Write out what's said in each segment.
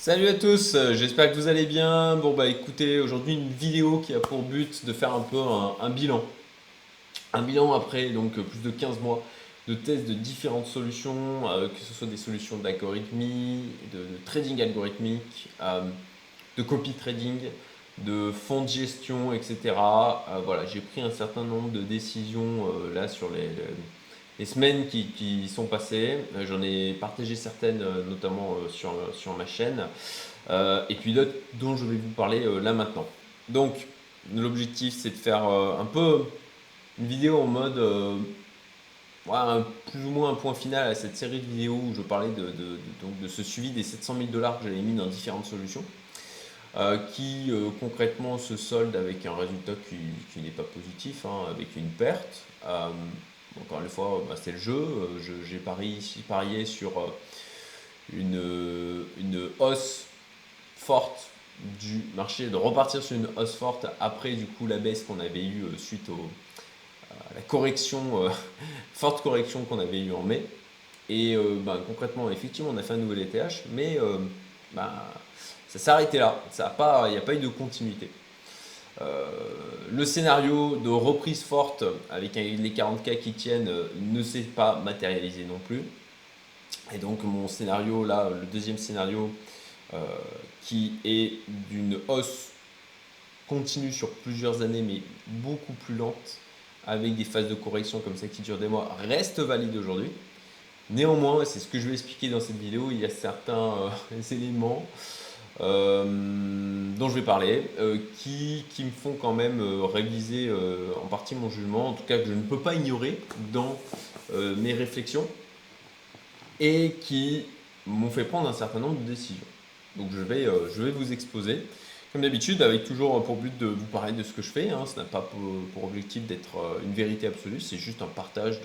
Salut à tous, j'espère que vous allez bien. Bon bah écoutez, aujourd'hui une vidéo qui a pour but de faire un peu un bilan. Un bilan après donc plus de 15 mois de tests de différentes solutions, que ce soit des solutions d'algorithmie, de trading algorithmique, de copy trading, de fonds de gestion, etc. Voilà, j'ai pris un certain nombre de décisions là sur les semaines qui sont passées. J'en ai partagé certaines, notamment sur ma chaîne. Et puis d'autres dont je vais vous parler là maintenant. Donc, l'objectif c'est de faire un peu une vidéo en mode plus ou moins un point final à cette série de vidéos où je parlais donc de ce suivi des 700 000 dollars que j'avais mis dans différentes solutions, qui concrètement se solde avec un résultat qui n'est pas positif, hein, avec une perte. Encore une fois, bah, c'est le jeu. J'ai parié sur une hausse forte du marché, de repartir sur une hausse forte après du coup la baisse qu'on avait eue suite à la correction, forte correction qu'on avait eue en mai. Et concrètement, effectivement, on a fait un nouvel ETH, mais bah, ça s'est arrêté là. Il n'y a pas eu de continuité. Le scénario de reprise forte avec les 40K qui tiennent ne s'est pas matérialisé non plus. Et donc mon scénario là, le deuxième scénario, euh, qui est d'une hausse continue sur plusieurs années, mais beaucoup plus lente, avec des phases de correction comme ça qui durent des mois, reste valide aujourd'hui. Néanmoins, c'est ce que je vais expliquer dans cette vidéo, il y a certains éléments dont je vais parler, qui me font quand même réviser en partie mon jugement, en tout cas que je ne peux pas ignorer dans mes réflexions, et qui m'ont fait prendre un certain nombre de décisions. Donc je vais vous exposer, comme d'habitude, avec toujours pour but de vous parler de ce que je fais. Hein. Ça n'a pas pour objectif d'être une vérité absolue, c'est juste un partage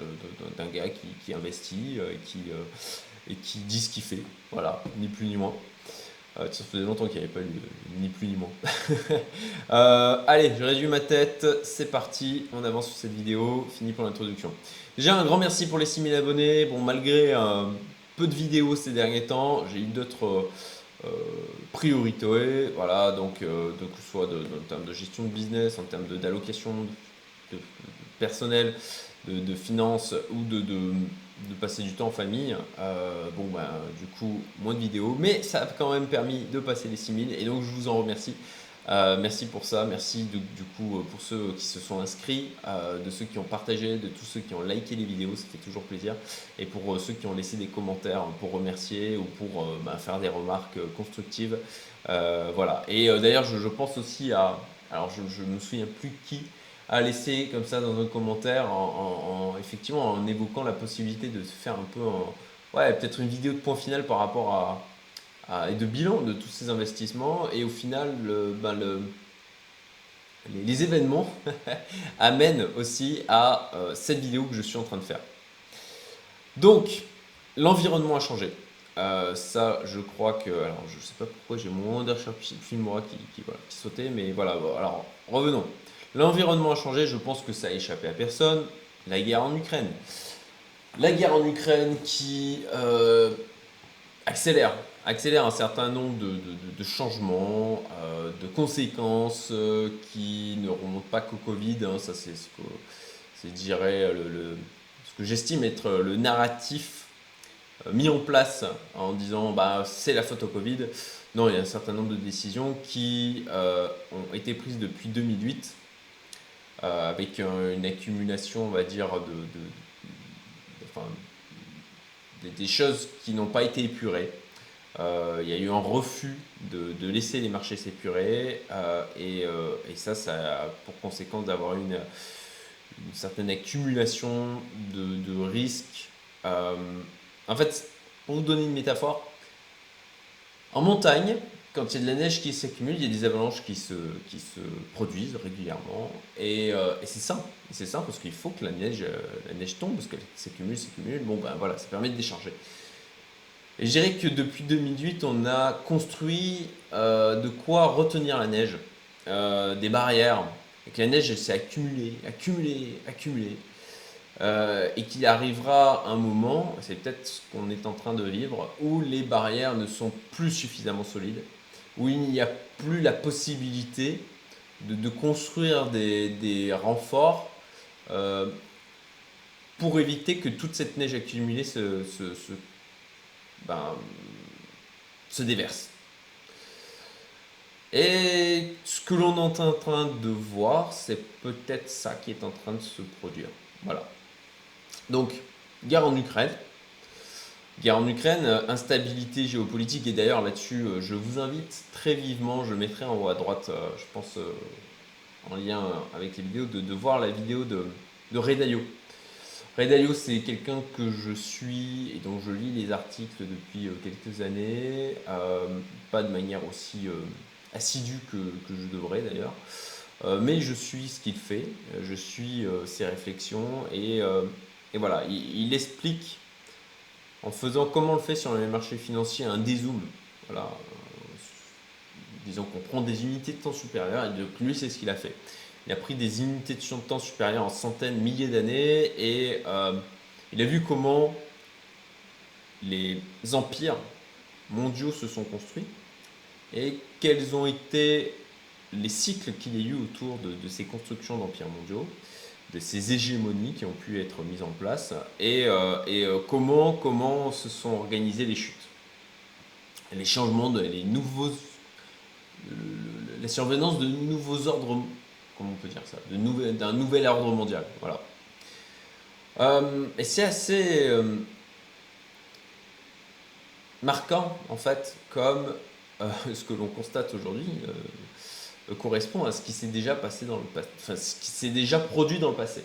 d'un gars qui investit et qui dit ce qu'il fait. Voilà, ni plus ni moins. Ça faisait longtemps qu'il n'y avait pas eu ni plus ni moins. Allez, je réduis ma tête, c'est parti, on avance sur cette vidéo, fini pour l'introduction. Déjà un grand merci pour les 6000 abonnés. Bon, malgré peu de vidéos ces derniers temps, j'ai eu d'autres priorités, voilà, donc que ce soit en termes de gestion de business, en termes d'allocation de personnel, de finances ou de passer du temps en famille. Du coup, moins de vidéos, mais ça a quand même permis de passer les 6000 et donc je vous en remercie. Merci pour ça, merci du coup pour ceux qui se sont inscrits, de ceux qui ont partagé, de tous ceux qui ont liké les vidéos, ça fait toujours plaisir. Et pour ceux qui ont laissé des commentaires pour remercier ou pour faire des remarques constructives. Voilà. Et d'ailleurs, je pense aussi à. Alors, je ne me souviens plus qui a laissé comme ça dans un commentaire, effectivement, en évoquant la possibilité de se faire un peu. Ouais, peut-être une vidéo de point final par rapport et de bilan de tous ces investissements. Et au final, les événements amènent aussi à cette vidéo que je suis en train de faire. Donc, l'environnement a changé. Ça, je crois que. Alors, je sais pas pourquoi j'ai mon Wondershop Filmora qui sautait, mais voilà. Bon, alors, revenons. L'environnement a changé, je pense que ça a échappé à personne. La guerre en Ukraine. La guerre en Ukraine qui accélère, accélère un certain nombre de changements, de conséquences qui ne remontent pas qu'au Covid. Hein. Ça, c'est je dirais, ce que j'estime être le narratif mis en place en disant bah, c'est la faute au Covid. Non, il y a un certain nombre de décisions qui ont été prises depuis 2008 avec une accumulation, on va dire, enfin, des choses qui n'ont pas été épurées. Il y a eu un refus de laisser les marchés s'épurer et ça a pour conséquence d'avoir une certaine accumulation de risques. En fait, pour vous donner une métaphore, en montagne, quand il y a de la neige qui s'accumule, il y a des avalanches qui se produisent régulièrement. Et c'est ça. C'est ça parce qu'il faut que la neige tombe, parce qu'elle s'accumule, s'accumule. Bon, ben voilà, ça permet de décharger. Et je dirais que depuis 2008, on a construit de quoi retenir la neige, des barrières, et que la neige s'est accumulée, accumulée, accumulée. et qu'il arrivera un moment, c'est peut-être ce qu'on est en train de vivre, où les barrières ne sont plus suffisamment solides, où il n'y a plus la possibilité de construire des renforts euh, pour éviter que toute cette neige accumulée ben, se déverse. Et ce que l'on est en train de voir, c'est peut-être ça qui est en train de se produire. Voilà. Donc, guerre en Ukraine. Guerre en Ukraine, instabilité géopolitique, et d'ailleurs là-dessus, je vous invite très vivement, je mettrai en haut à droite, je pense, en lien avec les vidéos, de voir la vidéo de Ray Dalio. Ray Dalio, c'est quelqu'un que je suis et dont je lis les articles depuis quelques années, pas de manière aussi assidue que je devrais d'ailleurs, mais je suis ce qu'il fait, je suis ses réflexions et voilà, il explique en faisant comme on le fait sur les marchés financiers un dézoom. Voilà, disons qu'on prend des unités de temps supérieures, et donc lui c'est ce qu'il a fait. Il a pris des unités de temps supérieures en centaines, milliers d'années et il a vu comment les empires mondiaux se sont construits et quels ont été les cycles qu'il y a eu autour de ces constructions d'empires mondiaux, de ces hégémonies qui ont pu être mises en place et comment se sont organisées les chutes, les changements, les nouveaux, la survenance de nouveaux ordres, comment on peut dire ça, d'un nouvel ordre mondial. Voilà. Et c'est assez marquant en fait, comme ce que l'on constate aujourd'hui correspond à ce qui s'est déjà passé dans le passé, enfin ce qui s'est déjà produit dans le passé.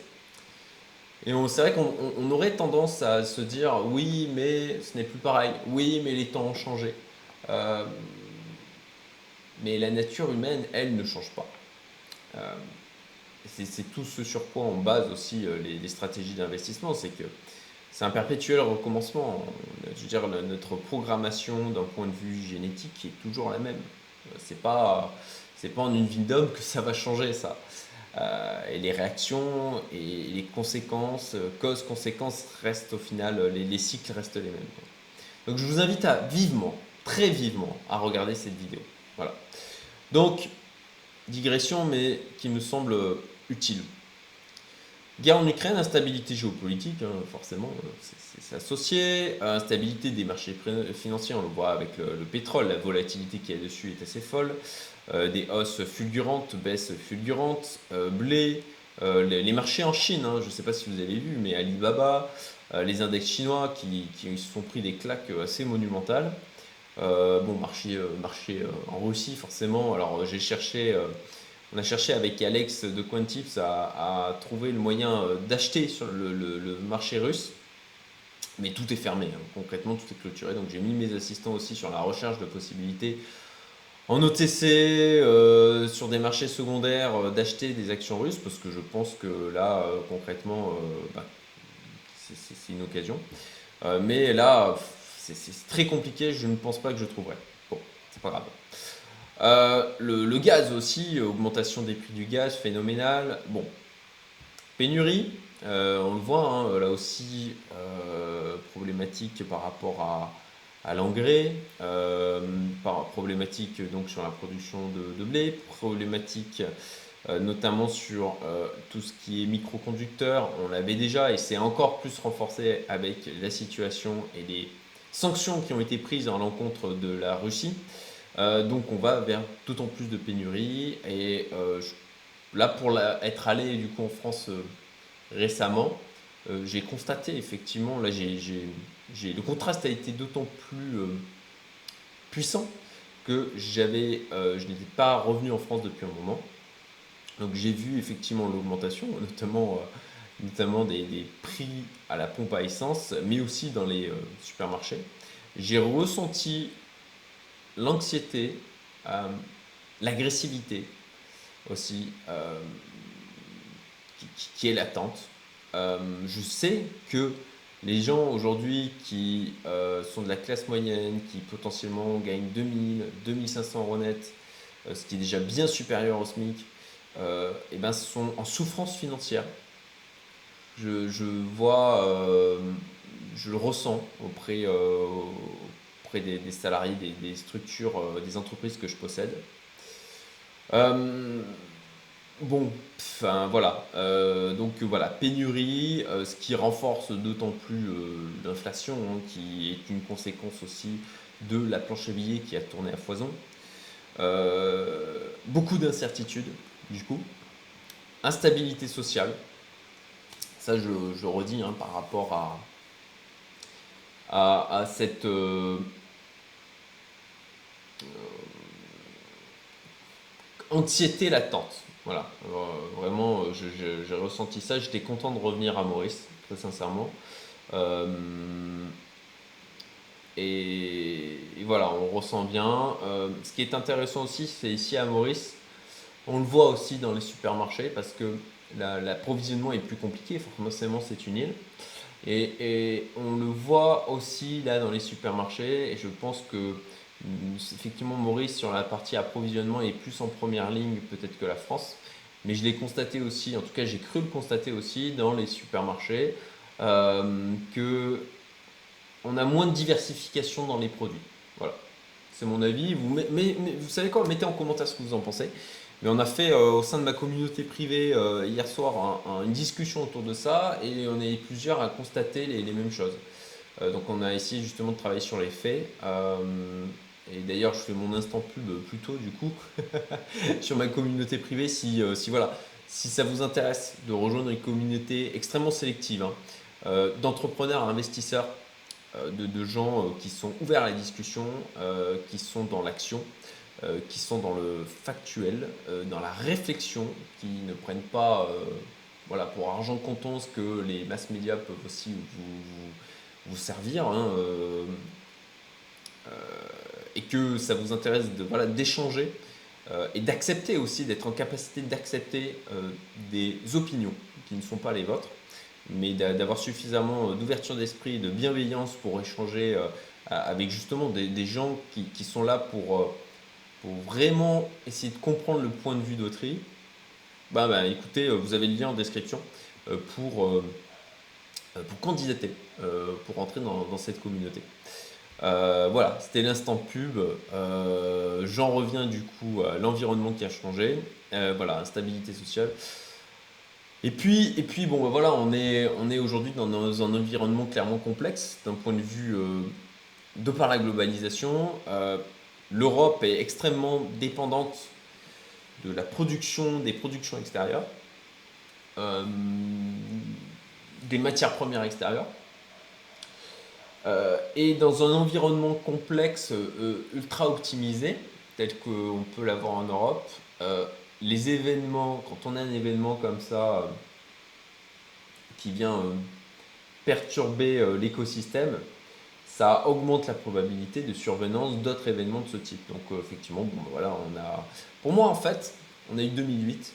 Et c'est vrai qu'on aurait tendance à se dire oui, mais ce n'est plus pareil, oui, mais les temps ont changé. Euh, mais la nature humaine, elle, ne change pas. Euh, c'est tout ce sur quoi on base aussi les stratégies d'investissement, c'est que c'est un perpétuel recommencement. Je veux dire, notre programmation d'un point de vue génétique est toujours la même. C'est pas en une vie d'homme que ça va changer ça. Et les réactions et les conséquences, causes-conséquences restent au final, les cycles restent les mêmes. Donc je vous invite vivement, très vivement, à regarder cette vidéo. Voilà. Donc, digression, mais qui me semble utile. Guerre en Ukraine, instabilité géopolitique, hein, forcément, c'est associé. Instabilité des marchés financiers, on le voit avec le pétrole, la volatilité qu'il y a dessus est assez folle. Des hausses fulgurantes, baisses fulgurantes, blé, les marchés en Chine, hein, je ne sais pas si vous avez vu, mais Alibaba, les index chinois qui se sont pris des claques assez monumentales. Bon, marché en Russie, forcément. Alors, on a cherché avec Alex de Quantips à trouver le moyen d'acheter sur le marché russe, mais tout est fermé, hein. Concrètement, tout est clôturé. Donc, j'ai mis mes assistants aussi sur la recherche de possibilités en OTC, sur des marchés secondaires, d'acheter des actions russes, parce que je pense que là, concrètement, bah, c'est une occasion. Mais là, c'est très compliqué, je ne pense pas que je trouverai. Bon, c'est pas grave. Le gaz aussi, augmentation des prix du gaz phénoménale. Bon, pénurie, on le voit, hein, là aussi, problématique par rapport à l'engrais, problématique donc sur la production de blé, problématique notamment sur tout ce qui est microconducteurs. On l'avait déjà et c'est encore plus renforcé avec la situation et les sanctions qui ont été prises à l'encontre de la Russie. Donc on va vers d'autant plus de pénurie et là pour être allé du coup en France récemment, j'ai constaté effectivement, là le contraste a été d'autant plus puissant que je n'étais pas revenu en France depuis un moment. Donc j'ai vu effectivement l'augmentation, notamment des prix à la pompe à essence, mais aussi dans les supermarchés. J'ai ressenti l'anxiété, euh, l'agressivité aussi, qui est latente. Je sais que les gens aujourd'hui qui sont de la classe moyenne, qui potentiellement gagnent 2000, 2500 euros net, ce qui est déjà bien supérieur au SMIC, et ben, sont en souffrance financière. je vois, je le ressens auprès des salariés, des structures, des entreprises que je possède. Euh, Bon, enfin voilà. Donc voilà, pénurie, ce qui renforce d'autant plus l'inflation, hein, qui est une conséquence aussi de la planche à billets qui a tourné à foison. Beaucoup d'incertitudes, du coup. Instabilité sociale, ça je redis, hein, par rapport à cette anxiété latente. Voilà, vraiment, j'ai ressenti ça. J'étais content de revenir à Maurice, très sincèrement. Euh, et voilà, on ressent bien. Ce qui est intéressant aussi, c'est ici à Maurice, on le voit aussi dans les supermarchés parce que l'approvisionnement est plus compliqué. Forcément, c'est une île. Et on le voit aussi là dans les supermarchés. Et je pense que effectivement, Maurice, sur la partie approvisionnement, est plus en première ligne peut-être que la France. Mais je l'ai constaté aussi, en tout cas j'ai cru le constater aussi dans les supermarchés, que on a moins de diversification dans les produits. Voilà, c'est mon avis. Mais vous savez quoi, mettez en commentaire ce que vous en pensez. Mais on a fait au sein de ma communauté privée hier soir une discussion autour de ça et on est plusieurs à constater les mêmes choses. Donc on a essayé justement de travailler sur les faits. Et d'ailleurs je fais mon instant pub plus tôt du coup sur ma communauté privée si voilà, si ça vous intéresse de rejoindre une communauté extrêmement sélective, hein, d'entrepreneurs à investisseurs, de gens qui sont ouverts à la discussion, qui sont dans l'action, qui sont dans le factuel, dans la réflexion, qui ne prennent pas voilà, pour argent comptant ce que les mass médias peuvent aussi vous servir, hein, et que ça vous intéresse voilà, d'échanger et d'accepter aussi, d'être en capacité d'accepter des opinions qui ne sont pas les vôtres, mais d'avoir suffisamment d'ouverture d'esprit et de bienveillance pour échanger avec justement des gens qui sont là pour vraiment essayer de comprendre le point de vue d'autrui. Écoutez, vous avez le lien en description euh, pour, euh, pour candidater, pour entrer dans cette communauté. Voilà, c'était l'instant pub. J'en reviens du coup à l'environnement qui a changé. Voilà, instabilité sociale. Et puis bon, voilà, on est aujourd'hui dans un environnement clairement complexe d'un point de vue de par la globalisation. L'Europe est extrêmement dépendante de la production, des productions extérieures, euh, des matières premières extérieures. Et dans un environnement complexe, ultra optimisé, tel qu'on peut l'avoir en Europe, les événements, quand on a un événement comme ça qui vient perturber l'écosystème, ça augmente la probabilité de survenance d'autres événements de ce type. Donc effectivement, bon, voilà, pour moi en fait, on a eu 2008,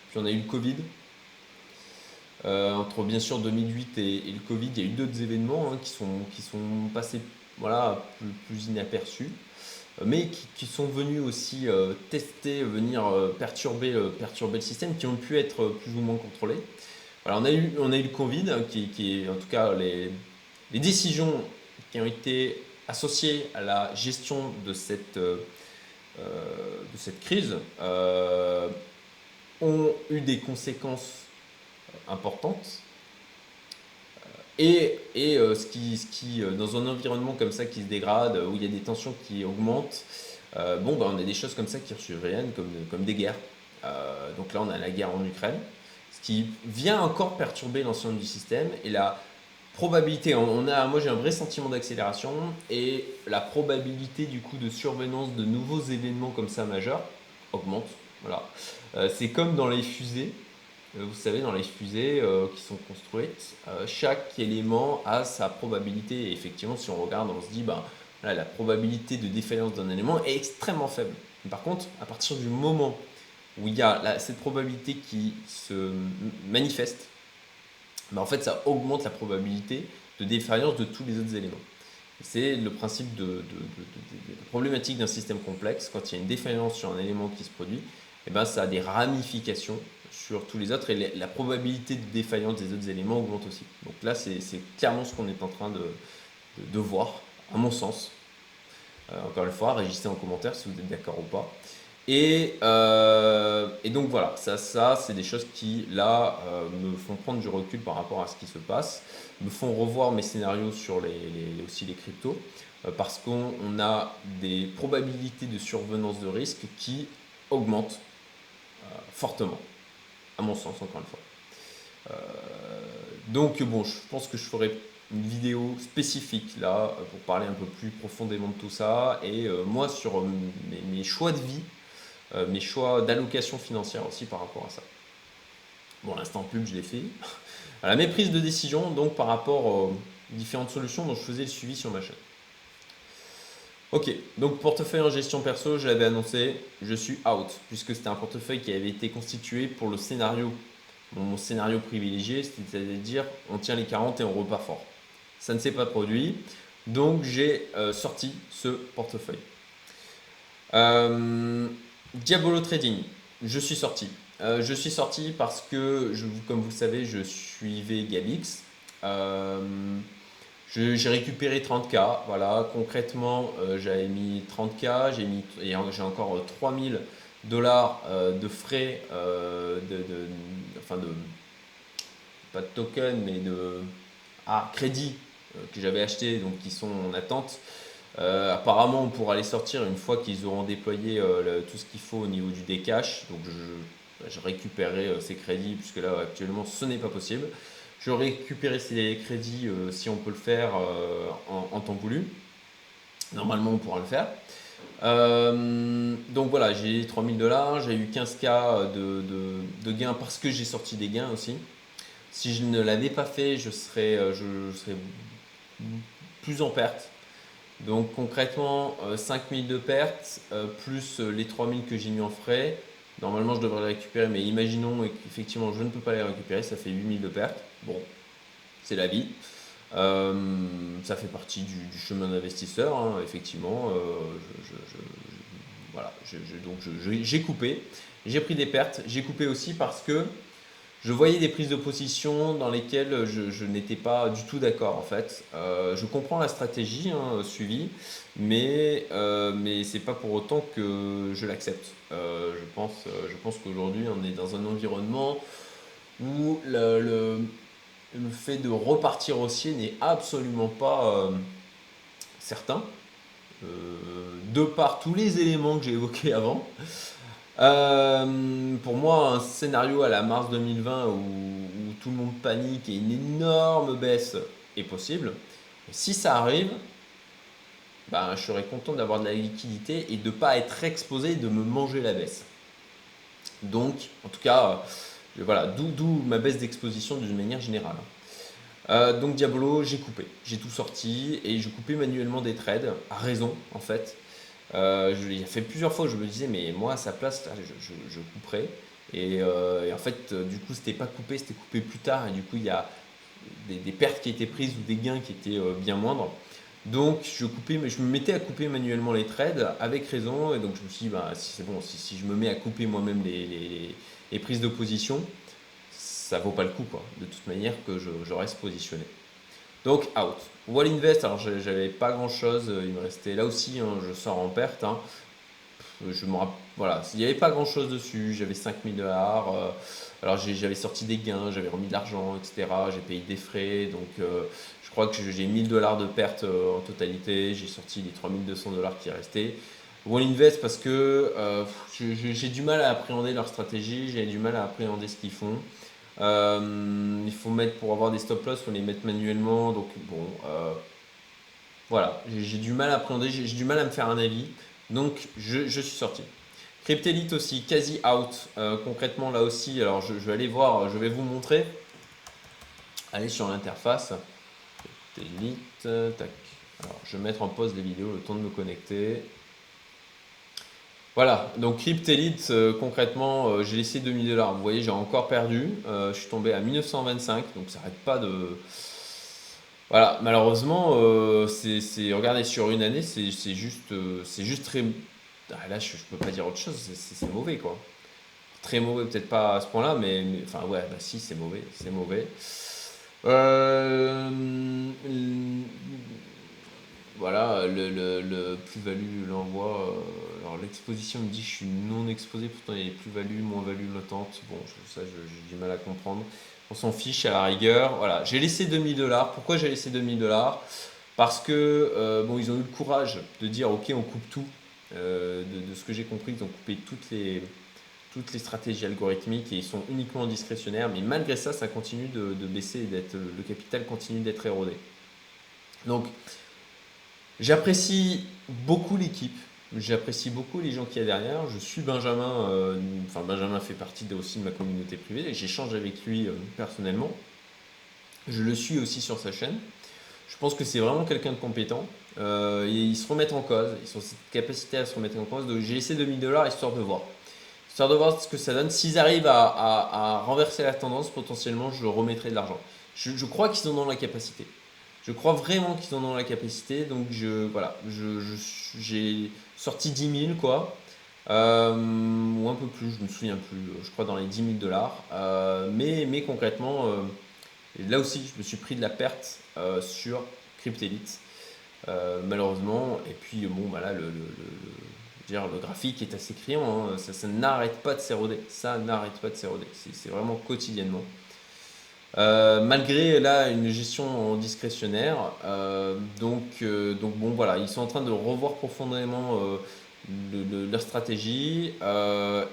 puis on a eu le Covid. Entre bien sûr 2008 et le Covid, il y a eu d'autres événements, hein, qui sont passés voilà, plus inaperçus, mais qui sont venus aussi tester, venir perturber le système, qui ont pu être plus ou moins contrôlés. Voilà, on a eu le Covid, hein, qui est en tout cas les décisions qui ont été associées à la gestion de cette crise ont eu des conséquences importantes. Et dans un environnement comme ça qui se dégrade, où il y a des tensions qui augmentent, on a des choses comme ça qui surviennent, comme des guerres. Donc là, on a la guerre en Ukraine, ce qui vient encore perturber l'ensemble du système. Et la probabilité, moi j'ai un vrai sentiment d'accélération, et la probabilité du coup de survenance de nouveaux événements comme ça majeurs augmente. Voilà. C'est comme dans les fusées. Vous savez, dans les fusées qui sont construites, chaque élément a sa probabilité. Et effectivement, si on regarde, on se dit, voilà, la probabilité de défaillance d'un élément est extrêmement faible. Par contre, à partir du moment où il y a cette probabilité qui se manifeste, en fait, ça augmente la probabilité de défaillance de tous les autres éléments. C'est le principe de problématique d'un système complexe. Quand il y a une défaillance sur un élément qui se produit, ça a des ramifications sur tous les autres et la probabilité de défaillance des autres éléments augmente aussi. Donc là, c'est clairement ce qu'on est en train de voir, à mon sens. Encore une fois, réagissez en commentaire si vous êtes d'accord ou pas. Et donc voilà, ça c'est des choses qui là me font prendre du recul par rapport à ce qui se passe, me font revoir mes scénarios sur aussi les cryptos, parce qu'on a des probabilités de survenance de risque qui augmentent fortement, à mon sens encore une fois. Donc bon, je pense que je ferai une vidéo spécifique là pour parler un peu plus profondément de tout ça et moi sur mes choix de vie, mes choix d'allocation financière aussi par rapport à ça. Bon, l'instant pub, je l'ai fait. Voilà, mes prises de décision donc par rapport aux différentes solutions dont je faisais le suivi sur ma chaîne. Ok, donc portefeuille en gestion perso, je l'avais annoncé, je suis out, puisque c'était un portefeuille qui avait été constitué pour le scénario, mon scénario privilégié, c'est-à-dire on tient les 40 et on repart fort. Ça ne s'est pas produit, donc j'ai sorti ce portefeuille. Diabolo Trading, je suis sorti. Je suis sorti parce que, comme vous le savez, je suivais Gabix. J'ai récupéré 30K, voilà, concrètement j'avais mis 30K, j'ai encore 3000 dollars de frais, enfin pas de token, mais de crédit que j'avais acheté, donc qui sont en attente. Apparemment on pourra les sortir une fois qu'ils auront déployé tout ce qu'il faut au niveau du Dcash, donc je récupérerai ces crédits puisque là actuellement ce n'est pas possible. Je récupérerai ces crédits si on peut le faire en temps voulu. Normalement on pourra le faire. Donc voilà, j'ai 3000 dollars, j'ai eu 15K de gains parce que j'ai sorti des gains aussi. Si je ne l'avais pas fait, je serais plus en perte. Donc concrètement, 5000 de pertes, plus les 3000 que j'ai mis en frais. Normalement, je devrais les récupérer, mais imaginons qu'effectivement, je ne peux pas les récupérer, ça fait 8000 de pertes. Bon, c'est la vie. Ça fait partie du chemin d'investisseur, hein, effectivement. Voilà, donc j'ai coupé, j'ai pris des pertes, j'ai coupé aussi parce que je voyais des prises de position dans lesquelles je n'étais pas du tout d'accord en fait. Je comprends la stratégie suivie, mais c'est pas pour autant que je l'accepte. Je pense qu'aujourd'hui on est dans un environnement où le fait de repartir haussier n'est absolument pas certain, de par tous les éléments que j'ai évoqués avant. Pour moi, un scénario à la mars 2020 où tout le monde panique et une énorme baisse est possible. Et si ça arrive, ben, je serais content d'avoir de la liquidité et de ne pas être exposé et de me manger la baisse. Donc, en tout cas, voilà, d'où ma baisse d'exposition d'une manière générale. Donc Diabolo, j'ai coupé, j'ai tout sorti et je coupais manuellement des trades, à raison en fait. Je l'ai fait plusieurs fois, je me disais, mais moi à sa place, je couperais. Et en fait, du coup, c'était pas coupé, c'était coupé plus tard. Et du coup, il y a des pertes qui étaient prises ou des gains qui étaient bien moindres. Donc, je me mettais à couper manuellement les trades avec raison. Et donc, je me suis dit, bah, si c'est bon, si je me mets à couper moi-même les prises de position, ça vaut pas le coup, quoi. De toute manière, que je reste positionné. Donc out. Wall Invest, alors j'avais pas grand chose, il me restait là aussi, hein, je sors en perte. Hein. Voilà, il n'y avait pas grand chose dessus, j'avais 5000 dollars. Alors j'avais sorti des gains, j'avais remis de l'argent, etc. J'ai payé des frais, donc je crois que j'ai 1000 dollars de perte en totalité. J'ai sorti les 3200 dollars qui restaient. Wall Invest parce que j'ai du mal à appréhender leur stratégie, j'ai du mal à appréhender ce qu'ils font. Il faut mettre pour avoir des stop loss, il faut les mettre manuellement. Donc bon, voilà, j'ai du mal à appréhender, j'ai du mal à me faire un avis. Donc je suis sorti. Cryptelite aussi, quasi out. Concrètement là aussi, alors je vais aller voir, je vais vous montrer. Allez sur l'interface. Cryptelite, tac. Alors je vais mettre en pause les vidéos, le temps de me connecter. Voilà, donc Cryptelite, concrètement, j'ai laissé 2000 dollars. Vous voyez, j'ai encore perdu. Je suis tombé à 1925, donc ça n'arrête pas de. Voilà, malheureusement, regardez, sur une année, c'est juste très. Ah, là, je peux pas dire autre chose, c'est mauvais quoi. très mauvais, peut-être pas à ce point-là, enfin ouais, bah si, c'est mauvais, c'est mauvais. Euh, voilà, le plus-value, l'envoi. Alors l'exposition me dit que je suis non exposé, pourtant il y a des plus-values, moins-values notantes. Bon, ça j'ai du mal à comprendre. On s'en fiche à la rigueur. Voilà, j'ai laissé 2000 $. Pourquoi j'ai laissé 2000 $? Parce que bon, ils ont eu le courage de dire ok, on coupe tout. De ce que j'ai compris, ils ont coupé toutes les stratégies algorithmiques et ils sont uniquement discrétionnaires. Mais malgré ça, ça continue de baisser et le capital continue d'être érodé. Donc, j'apprécie beaucoup l'équipe, j'apprécie beaucoup les gens qu'il y a derrière. Je suis Benjamin, enfin Benjamin fait partie aussi de ma communauté privée et j'échange avec lui personnellement. Je le suis aussi sur sa chaîne. Je pense que c'est vraiment quelqu'un de compétent. Et ils se remettent en cause, ils ont cette capacité à se remettre en cause. Donc j'ai laissé 2000 $ histoire de voir. Histoire de voir ce que ça donne. S'ils arrivent à renverser la tendance, potentiellement je remettrai de l'argent. Je crois qu'ils en ont la capacité. Je crois vraiment qu'ils en ont la capacité. Donc voilà, j'ai sorti 10 000 quoi. Ou un peu plus, je me souviens plus. Je crois dans les 10 000 $. Mais concrètement, là aussi, je me suis pris de la perte sur Cryptelite. Malheureusement. Et puis bon, voilà, le graphique est assez criant, hein. Ça n'arrête pas de s'éroder. Ça n'arrête pas de s'éroder. C'est vraiment quotidiennement. Malgré là une gestion en discrétionnaire, donc bon voilà, ils sont en train de revoir profondément leur stratégie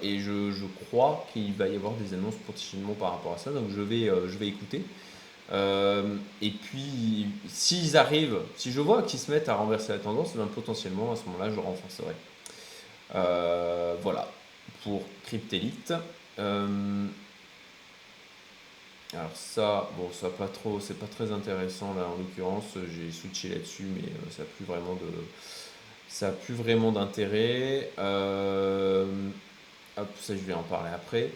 et je crois qu'il va y avoir des annonces potentiellement par rapport à ça, donc je vais écouter. Et puis s'ils arrivent, si je vois qu'ils se mettent à renverser la tendance, ben, potentiellement à ce moment-là je renforcerai. Voilà pour Cryptelite. Alors ça, bon, ça pas trop, c'est pas très intéressant là en l'occurrence. J'ai switché là-dessus, mais ça a plus vraiment d'intérêt. Hop, ça je vais en parler après.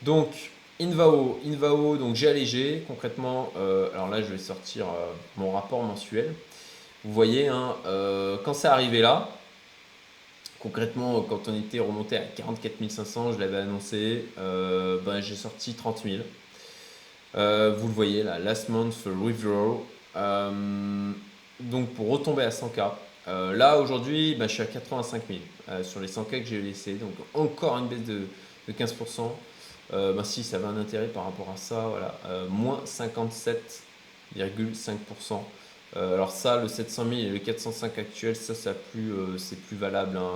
Donc Invao, donc j'ai allégé concrètement. Alors là, je vais sortir mon rapport mensuel. Vous voyez, hein, quand c'est arrivé là, concrètement, quand on était remonté à 44 500, je l'avais annoncé, ben, j'ai sorti 30 000. Vous le voyez là, last month withdrawal. Donc pour retomber à 100K. Là aujourd'hui, bah, je suis à 85 000 sur les 100K que j'ai laissé. Donc encore une baisse de 15%. Bah, si ça avait un intérêt par rapport à ça, voilà. Moins 57,5%. Alors ça, le 700 000 et le 405 actuel, c'est plus valable, hein.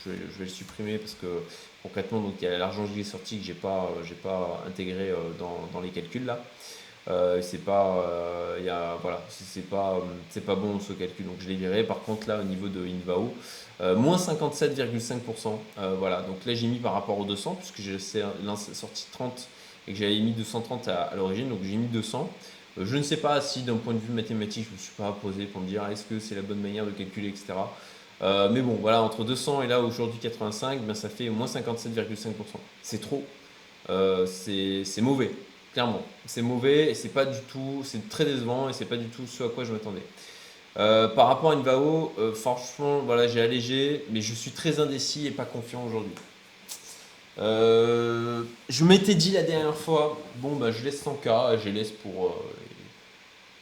Je vais le supprimer parce que concrètement, donc, il y a l'argent que j'ai sorti que j'ai pas intégré dans les calculs là. C'est pas, voilà, c'est pas bon ce calcul, donc je l'ai viré. Par contre là, au niveau de Invao, moins 57,5%. Voilà, donc là j'ai mis par rapport aux 200 puisque j'ai sorti 30 et que j'avais mis 230 à l'origine, donc j'ai mis 200. Je ne sais pas si d'un point de vue mathématique, je ne me suis pas posé pour me dire est-ce que c'est la bonne manière de calculer, etc. Mais bon, voilà, entre 200 et là aujourd'hui 85, ben, ça fait moins 57,5%. C'est trop. C'est mauvais, clairement. C'est mauvais et c'est pas du tout, c'est très décevant et c'est pas du tout ce à quoi je m'attendais. Par rapport à Invao, franchement, voilà, j'ai allégé, mais je suis très indécis et pas confiant aujourd'hui. Je m'étais dit la dernière fois, bon bah je laisse 100K, je les laisse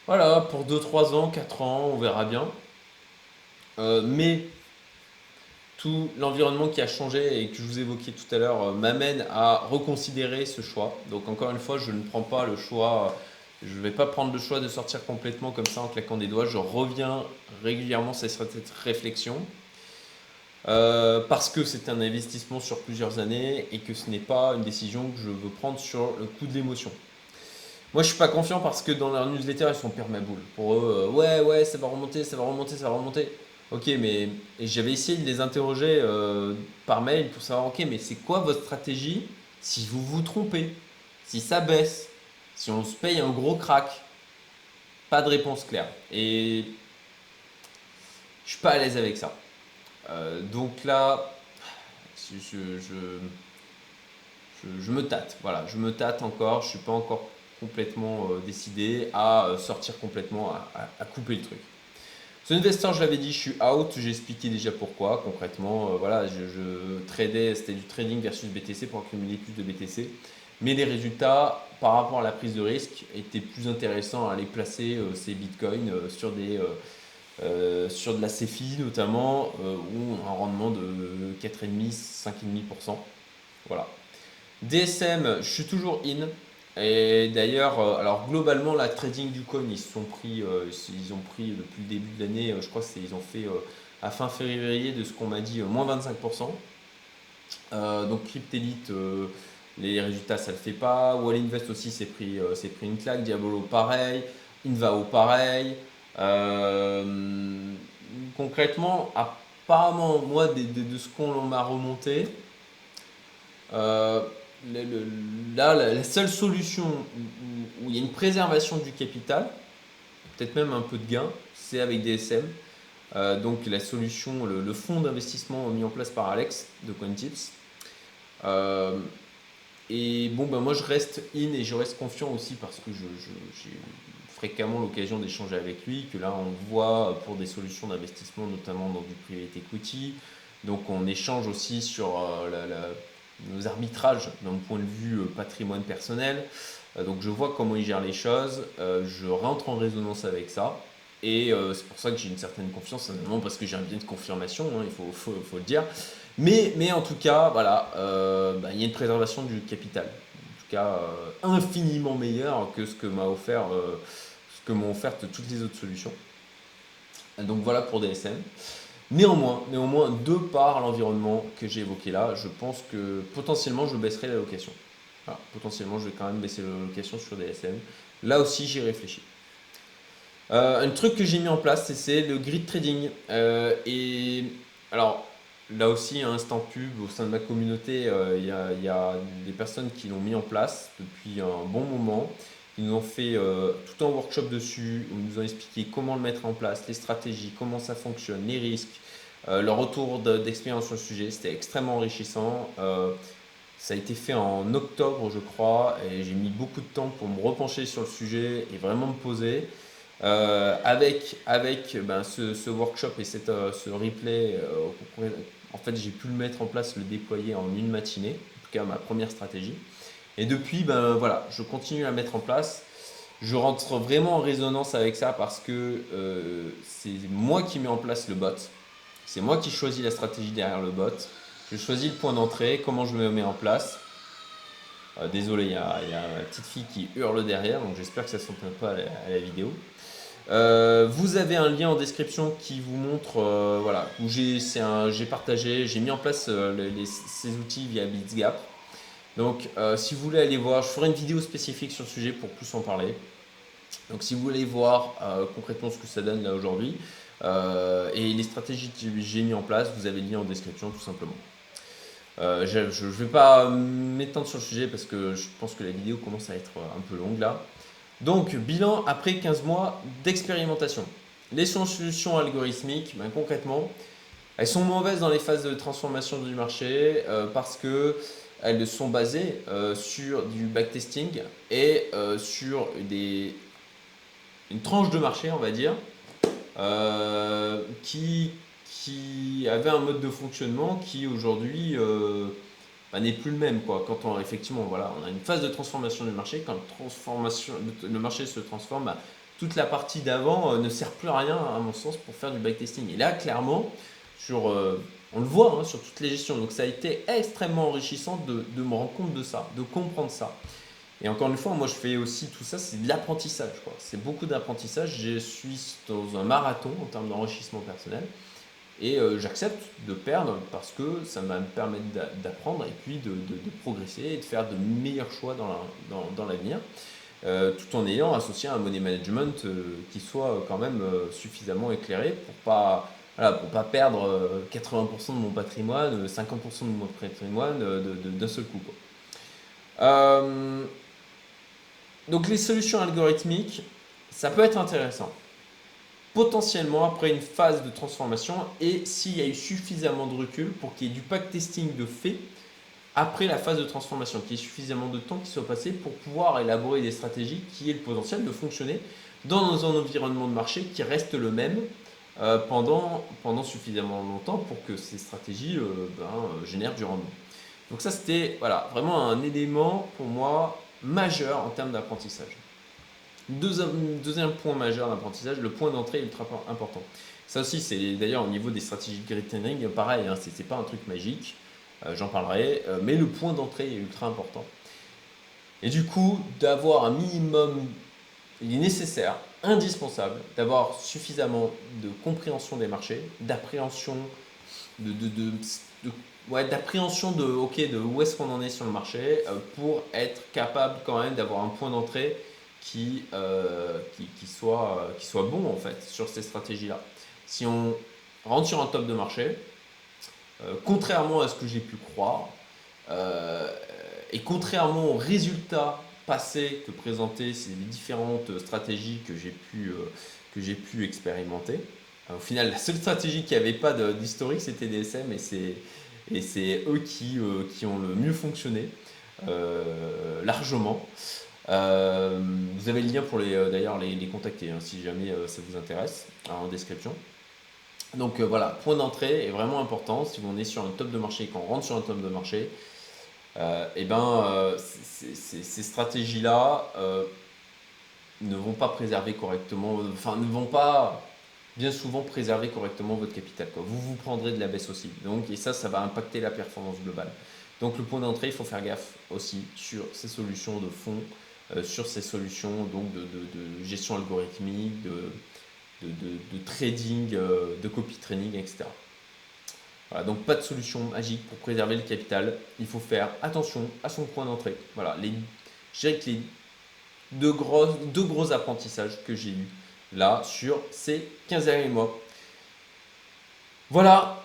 voilà, pour 2, 3 ans, 4 ans, on verra bien. Mais tout l'environnement qui a changé et que je vous évoquais tout à l'heure m'amène à reconsidérer ce choix. Donc encore une fois, je ne prends pas le choix, je ne vais pas prendre le choix de sortir complètement comme ça en claquant des doigts. Je reviens régulièrement sur cette réflexion parce que c'est un investissement sur plusieurs années et que ce n'est pas une décision que je veux prendre sur le coup de l'émotion. Moi, je suis pas confiant parce que dans leur newsletter, ils sont permaboule. Pour eux, ouais, ça va remonter, ça va remonter, ça va remonter. Ok, mais et j'avais essayé de les interroger par mail pour savoir, ok, mais c'est quoi votre stratégie si vous vous trompez, si ça baisse, si on se paye un gros crack? Pas de réponse claire. Et je suis pas à l'aise avec ça. Donc là, je me tâte. Voilà, je me tâte encore. Je suis pas encore complètement décidé à sortir complètement, à couper le truc. Investor, je l'avais dit, je suis out. J'ai expliqué déjà pourquoi. Concrètement, voilà, je tradais, c'était du trading versus BTC pour accumuler plus de BTC. Mais les résultats, par rapport à la prise de risque, étaient plus intéressants à aller placer ces bitcoins sur de la CFI notamment, où un rendement de 4,5, 5,5%. Voilà. DSM, je suis toujours in. Et d'ailleurs, alors globalement, la trading du coin, ils ont pris depuis le début de l'année, je crois qu'ils ont fait à fin février, de ce qu'on m'a dit, moins 25%. Donc Cryptelite, les résultats, ça le fait pas. Wall Invest aussi s'est pris une claque. Diabolo, pareil. Invao, pareil. Euh, Concrètement, apparemment, moi, de ce qu'on m'a remonté, euh, là, la seule solution où il y a une préservation du capital, peut-être même un peu de gain, c'est avec DSM. Donc la solution, le fonds d'investissement mis en place par Alex de CoinTips. Euh, et bon, ben moi je reste in et je reste confiant aussi parce que j'ai fréquemment l'occasion d'échanger avec lui, que là on voit pour des solutions d'investissement, notamment dans du private equity. Donc on échange aussi sur nos arbitrages d'un point de vue patrimoine personnel. Donc je vois comment il gère les choses, je rentre en résonance avec ça. Et c'est pour ça que j'ai une certaine confiance, notamment parce que j'ai un biais de confirmation, hein, faut le dire. Mais en tout cas, voilà, bah, il y a une préservation du capital. En tout cas, infiniment meilleure que ce que m'ont offert toutes les autres solutions. Donc voilà pour DSM. Néanmoins, de par l'environnement que j'ai évoqué là, je pense que potentiellement je baisserai la location. Voilà, potentiellement, je vais quand même baisser la location sur DSM. Là aussi, j'y réfléchis. Un truc que j'ai mis en place, c'est le grid trading. Et alors, là aussi, un instant pub au sein de ma communauté, il y a des personnes qui l'ont mis en place depuis un bon moment. Ils nous ont fait tout un workshop dessus, où ils nous ont expliqué comment le mettre en place, les stratégies, comment ça fonctionne, les risques, leur retour d'expérience sur le sujet. C'était extrêmement enrichissant. Ça a été fait en octobre, je crois, et j'ai mis beaucoup de temps pour me repencher sur le sujet et vraiment me poser. Avec ben, ce workshop et ce replay, en fait, j'ai pu le mettre en place, le déployer en une matinée, en tout cas ma première stratégie. Et depuis, ben voilà, je continue à mettre en place. Je rentre vraiment en résonance avec ça parce que c'est moi qui mets en place le bot. C'est moi qui choisis la stratégie derrière le bot. Je choisis le point d'entrée, comment je me mets en place. Désolé, il y a ma petite fille qui hurle derrière, donc j'espère que ça ne s'entend pas à la vidéo. Vous avez un lien en description qui vous montre, voilà, où j'ai partagé, j'ai mis en place ces outils via BitsGap. Donc, si vous voulez aller voir, je ferai une vidéo spécifique sur le sujet pour plus en parler. Donc, si vous voulez voir concrètement ce que ça donne là aujourd'hui et les stratégies que j'ai mis en place, vous avez le lien en description tout simplement. Je ne vais pas m'étendre sur le sujet parce que je pense que la vidéo commence à être un peu longue là. Donc, bilan après 15 mois d'expérimentation. Les solutions algorithmiques, ben, concrètement, elles sont mauvaises dans les phases de transformation du marché parce que elles sont basées sur du backtesting et sur une tranche de marché, on va dire, qui avait un mode de fonctionnement qui aujourd'hui bah, n'est plus le même, quoi. Quand effectivement, voilà, on a une phase de transformation du marché, quand le marché se transforme, bah, toute la partie d'avant ne sert plus à rien, à mon sens, pour faire du backtesting. Et là, clairement, on le voit hein, sur toutes les gestions. Donc ça a été extrêmement enrichissant de me rendre compte de ça, de comprendre ça. Et encore une fois, moi je fais aussi tout ça, c'est de l'apprentissage. C'est beaucoup d'apprentissage. Je suis dans un marathon en termes d'enrichissement personnel. Et j'accepte de perdre parce que ça va me permettre d'apprendre et puis de progresser et de faire de meilleurs choix dans l'avenir, tout en ayant associé un money management qui soit quand même suffisamment éclairé pour pas, voilà, pour pas perdre 80% de mon patrimoine, 50% de mon patrimoine d'un seul coup, quoi. Euh, donc les solutions algorithmiques, ça peut être intéressant potentiellement après une phase de transformation et s'il y a eu suffisamment de recul pour qu'il y ait du backtesting de fait après la phase de transformation, qu'il y ait suffisamment de temps qui soit passé pour pouvoir élaborer des stratégies qui aient le potentiel de fonctionner dans un environnement de marché qui reste le même pendant suffisamment longtemps pour que ces stratégies génèrent du rendement. Donc ça, c'était voilà, vraiment un élément pour moi majeur en termes d'apprentissage. Deuxième point majeur d'apprentissage, le point d'entrée est ultra important. Ça aussi, c'est d'ailleurs au niveau des stratégies de grid trading, pareil, hein, c'est pas un truc magique, j'en parlerai, mais le point d'entrée est ultra important. Et du coup, d'avoir un minimum, il est nécessaire, indispensable, d'avoir suffisamment de compréhension des marchés, d'appréhension d'appréhension de où est-ce qu'on en est sur le marché pour être capable quand même d'avoir un point d'entrée qui soit bon en fait sur ces stratégies-là. Si on rentre sur un top de marché, contrairement à ce que j'ai pu croire, et contrairement aux résultats passés que présentaient ces différentes stratégies que j'ai pu expérimenter, au final, la seule stratégie qui n'avait pas d'historique, c'était DSM et c'est eux qui ont le mieux fonctionné, largement. Vous avez le lien pour d'ailleurs les contacter hein, si jamais ça vous intéresse en description. Donc voilà, point d'entrée est vraiment important. Si on est sur un top de marché et qu'on rentre sur un top de marché, ces stratégies-là ne vont pas préserver correctement, enfin ne vont pas bien souvent préserver correctement votre capital, quoi. Vous prendrez de la baisse aussi. Donc, et ça va impacter la performance globale. Donc le point d'entrée, il faut faire gaffe aussi sur ces solutions de fonds, sur ces solutions donc, de gestion algorithmique, de trading, de copy trading, etc. Voilà, donc pas de solution magique pour préserver le capital. Il faut faire attention à son point d'entrée. Voilà, je dirais que les deux gros apprentissages que j'ai eu là sur ces 15 derniers mois. Voilà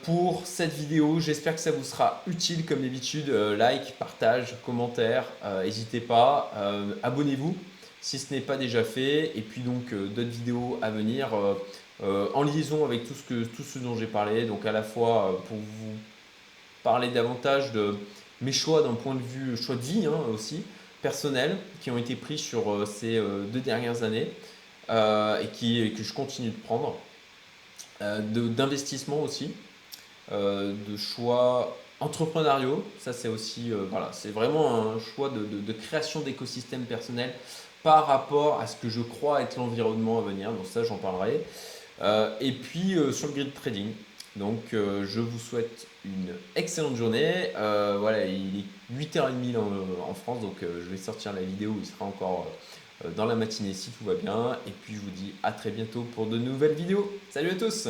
pour cette vidéo, j'espère que ça vous sera utile comme d'habitude, like, partage, commentaire, n'hésitez pas, abonnez-vous si ce n'est pas déjà fait et puis donc d'autres vidéos à venir en liaison avec tout ce dont j'ai parlé, donc à la fois pour vous parler davantage de mes choix d'un point de vue choix de vie hein, aussi, personnel, qui ont été pris sur ces 2 dernières années et que je continue de prendre. D'investissement aussi, de choix entrepreneuriaux. Ça, c'est aussi, voilà, c'est vraiment un choix de création d'écosystème personnel par rapport à ce que je crois être l'environnement à venir. Donc ça, j'en parlerai. Et puis sur le grid trading. Donc je vous souhaite une excellente journée. Voilà, il est 8h30 en France, donc je vais sortir la vidéo, il sera encore dans la matinée si tout va bien. Et puis je vous dis à très bientôt pour de nouvelles vidéos. Salut à tous!